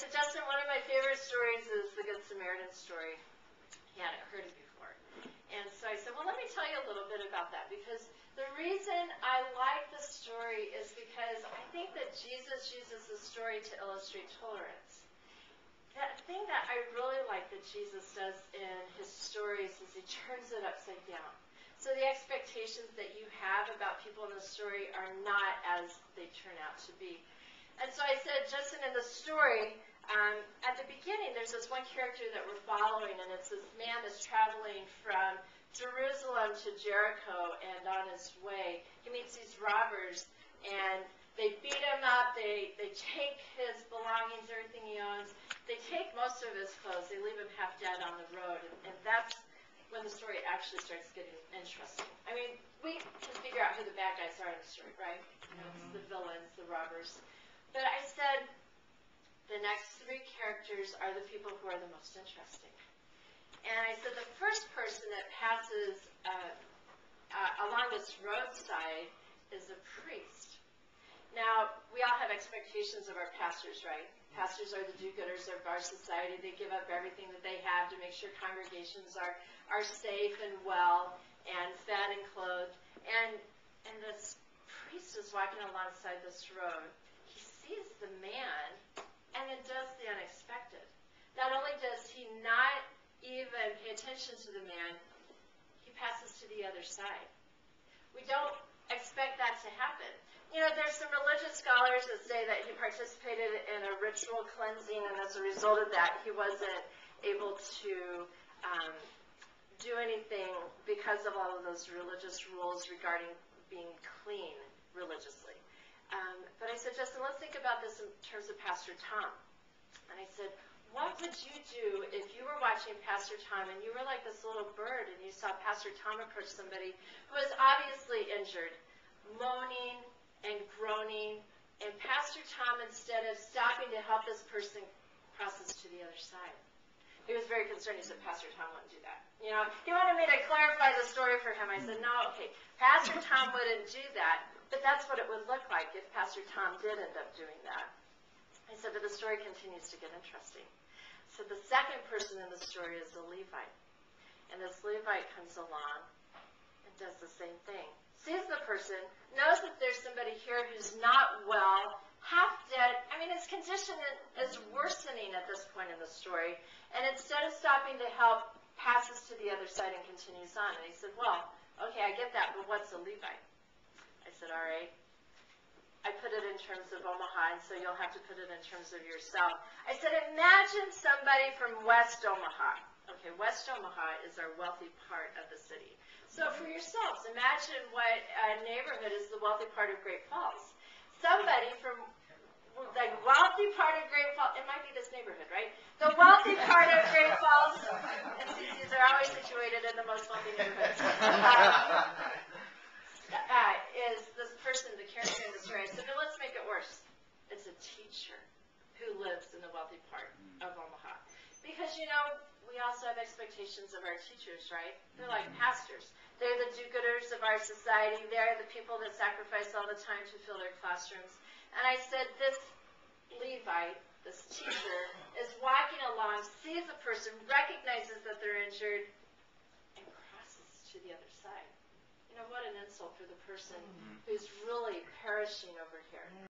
said, Justin, one of my favorite stories is the Good Samaritan story. He hadn't heard it before. And so I said, well, let me tell you a little bit about that, because the reason I like the story is because I think that Jesus uses the story to illustrate tolerance. The thing that I really like that Jesus does in his stories is he turns it upside down. So the expectations that you have about people in the story are not as they turn out to be. And so I said, Justin, in the story, at the beginning, there's this one character that we're following, and it's this man that's traveling from Jerusalem to Jericho, and on his way, he meets these robbers, and they beat him up, they take his belongings, everything he owns, they take most of his clothes, they leave him half dead on the road, and that's when the story actually starts getting interesting. I mean, we can figure out who the bad guys are in the story, right? You know, it's the villains, the robbers. But I said, the next three characters are the people who are the most interesting. And I said, the first person that passes along this roadside is a priest. Now, we all have expectations of our pastors, right? Pastors are the do-gooders of our society. They give up everything that they have to make sure congregations are safe and well and fed and clothed. And this priest is walking alongside this road. He sees the man and then does the unexpected. Not only does he not even pay attention to the man, he passes to the other side. We don't expect that to happen. You know, there's some religious scholars that say that he participated in a ritual cleansing, and as a result of that, he wasn't able to do anything because of all of those religious rules regarding being clean religiously. But I said, Justin, let's think about this in terms of Pastor Tom. And I said, what would you do if you were watching Pastor Tom and you were like this little bird and you saw Pastor Tom approach somebody who was obviously injured, moaning and groaning, and Pastor Tom, instead of stopping to help this person, crosses to the other side. He was very concerned. He said, Pastor Tom wouldn't do that. You know, he wanted me to clarify the story for him. I said, no, okay, Pastor Tom wouldn't do that, but that's what it would look like if Pastor Tom did end up doing that. I said, but the story continues to get interesting. So the second person in the story is the Levite. And this Levite comes along and does the same thing. Sees the person, knows that there's somebody here who's not well, half dead. I mean, his condition is worsening at this point in the story. And instead of stopping to help, passes to the other side and continues on. And he said, well, okay, I get that, but what's a Levite? I said, all right. I put it in terms of Omaha, and so you'll have to put it in terms of yourself. I said, imagine somebody from West Omaha. Okay, West Omaha is our wealthy part of the city. So for yourselves, imagine what neighborhood is the wealthy part of Great Falls. Somebody from the wealthy part of Great Falls, it might be this neighborhood, right? The wealthy part of Great Falls, MCCs are always situated in the most wealthy neighborhoods, is this person, the character in the story. So now let's make it worse. It's a teacher who lives in the wealthy part of Omaha. Because, you know, we also have expectations of our teachers, right? They're like pastors. They're the do-gooders of our society. They're the people that sacrifice all the time to fill their classrooms. And I said, this Levite, this teacher, is walking along, sees a person, recognizes that they're injured, and crosses to the other side. You know, what an insult for the person who's really perishing over here.